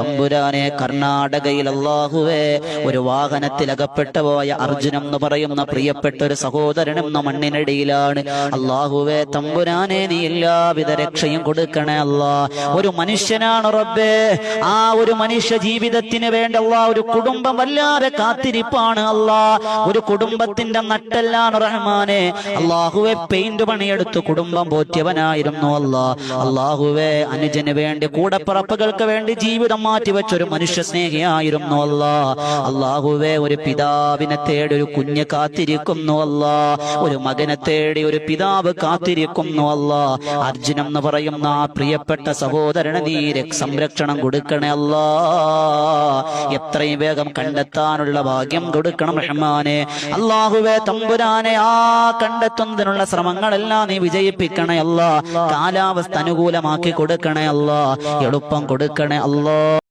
തമ്പുരാനെ കർണാടകയിൽ അല്ലാഹുവേ ഒരു വാഹനത്തിൽ അകപ്പെട്ടു പോയ അർജുനം എന്ന് പറയുന്ന പ്രിയപ്പെട്ട ഒരു സഹോദരനും മണ്ണിനടിയിലാണ്. അല്ലാഹുവേ തമ്പുരാനെ നീ എല്ലാവിധ രക്ഷയും കൊടുക്കണേ അല്ലാ. ഒരു മനുഷ്യനാണ് റബ്ബേ, ആ ഒരു മനുഷ്യ ജീവിതത്തിന് വേണ്ടി അല്ലാ ഒരു കുടുംബം വല്ലാതെ കാത്തിരിപ്പാണ് അല്ലാ. ഒരു കുടുംബത്തിന്റെ നട്ടെല്ലാണ് റഹ്മാനെ. അല്ലാഹുവേ പെയിന്റ് പണിയെടുത്ത് കുടുംബം പോറ്റിയവനായിരുന്നു അല്ലാ. അല്ലാഹുവേ അനുജന് വേണ്ടി കൂടപ്പിറപ്പുകൾക്ക് വേണ്ടി ജീവിതം മാറ്റിവെച്ചൊരു മനുഷ്യ സ്നേഹിയായിരുന്നു അല്ലാ. അല്ലാഹുവേ ഒരു പിതാവിനെ തേടി ഒരു കുഞ്ഞ് കാത്തിരിക്കുന്നു അല്ലാ. ഒരു മകനെ തേടി ഒരു പിതാവ് കാത്തിരിക്കുന്നു അല്ലാ. അർജുനം എന്ന് പറയുന്ന ആ പ്രിയപ്പെട്ട സഹോദരന് നീ സംരക്ഷണം കൊടുക്കണേ അല്ലാ. എത്രയും വേഗം കണ്ടെത്താനുള്ള ഭാഗ്യം കൊടുക്കണം റഹ്മാനെ. അല്ലാഹുവേ തമ്പുരാനെ ആ കണ്ടെത്തുന്നതിനുള്ള ശ്രമങ്ങളെല്ലാം നീ വിജയിപ്പിക്കണേ അല്ലാ. കാലാവസ്ഥ അനുകൂലമാക്കി കൊടുക്കണേ അല്ലാ. എളുപ്പം കൊടുക്കണേ അല്ലാ.